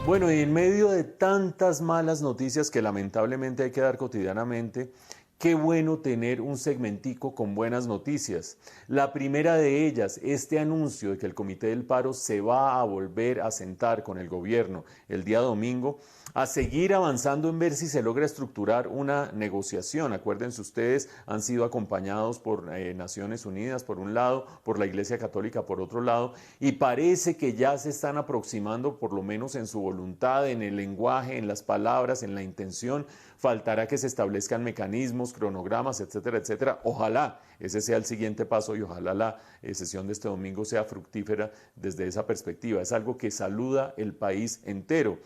Bueno, y en medio de tantas malas noticias que lamentablemente hay que dar cotidianamente, qué bueno tener un segmentico con buenas noticias. La primera de ellas, este anuncio de que el Comité del Paro se va a volver a sentar con el gobierno el día domingo a seguir avanzando en ver si se logra estructurar una negociación. Acuérdense ustedes, han sido acompañados por Naciones Unidas por un lado, por la Iglesia Católica por otro lado, y parece que ya se están aproximando, por lo menos en su voluntad, en el lenguaje, en las palabras, en la intención. Faltará que se establezcan mecanismos, cronogramas, etcétera, etcétera. Ojalá ese sea el siguiente paso y ojalá la sesión de este domingo sea fructífera desde esa perspectiva. Es algo que saluda el país entero.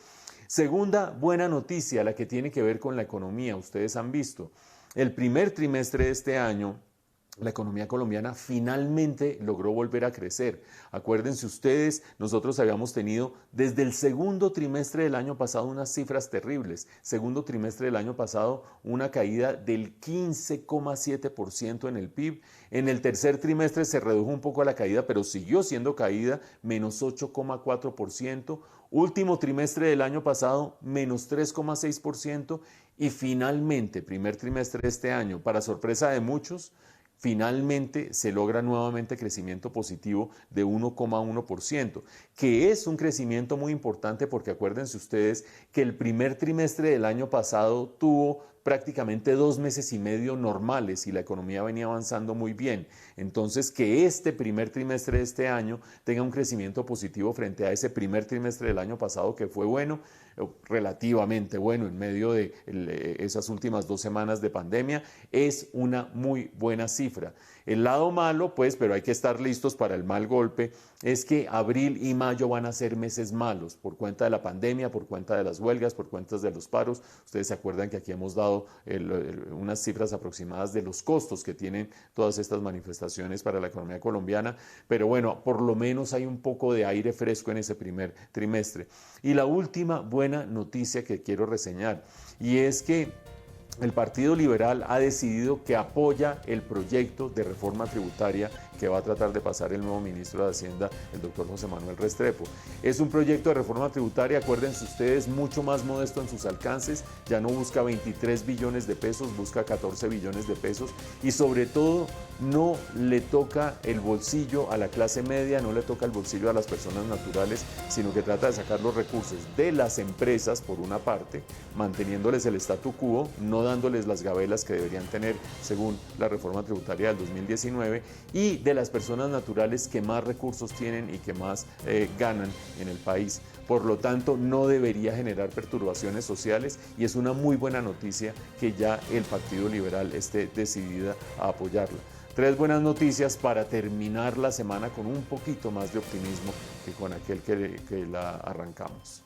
Segunda buena noticia, la que tiene que ver con la economía. Ustedes han visto, el primer trimestre de este año, la economía colombiana finalmente logró volver a crecer. Acuérdense ustedes, nosotros habíamos tenido desde el segundo trimestre del año pasado unas cifras terribles. Segundo trimestre del año pasado una caída del 15,7% en el PIB. En el tercer trimestre se redujo un poco la caída, pero siguió siendo caída, menos 8,4%. Último trimestre del año pasado, menos 3,6%. Y finalmente, primer trimestre de este año, para sorpresa de muchos, finalmente se logra nuevamente crecimiento positivo de 1,1%, que es un crecimiento muy importante porque acuérdense ustedes que el primer trimestre del año pasado tuvo prácticamente 2 meses y medio normales y la economía venía avanzando muy bien. Entonces, que este primer trimestre de este año tenga un crecimiento positivo frente a ese primer trimestre del año pasado que fue bueno, relativamente bueno en medio de esas últimas 2 semanas de pandemia, es una muy buena cifra. El lado malo, pues, pero hay que estar listos para el mal golpe, es que abril y mayo van a ser meses malos por cuenta de la pandemia, por cuenta de las huelgas, por cuenta de los paros. Ustedes se acuerdan que aquí hemos dado unas cifras aproximadas de los costos que tienen todas estas manifestaciones para la economía colombiana, pero bueno, por lo menos hay un poco de aire fresco en ese primer trimestre. Y la última buena noticia que quiero reseñar, y es que el Partido Liberal ha decidido que apoya el proyecto de reforma tributaria que va a tratar de pasar el nuevo ministro de Hacienda, el doctor José Manuel Restrepo. Es un proyecto de reforma tributaria, acuérdense ustedes, mucho más modesto en sus alcances, ya no busca 23 billones de pesos, busca 14 billones de pesos y sobre todo no le toca el bolsillo a la clase media, no le toca el bolsillo a las personas naturales, sino que trata de sacar los recursos de las empresas, por una parte, manteniéndoles el statu quo, no dándoles las gabelas que deberían tener según la reforma tributaria del 2019, y de las personas naturales que más recursos tienen y que más ganan en el país. Por lo tanto, no debería generar perturbaciones sociales y es una muy buena noticia que ya el Partido Liberal esté decidida a apoyarla. 3 buenas noticias para terminar la semana con un poquito más de optimismo que con aquel que la arrancamos.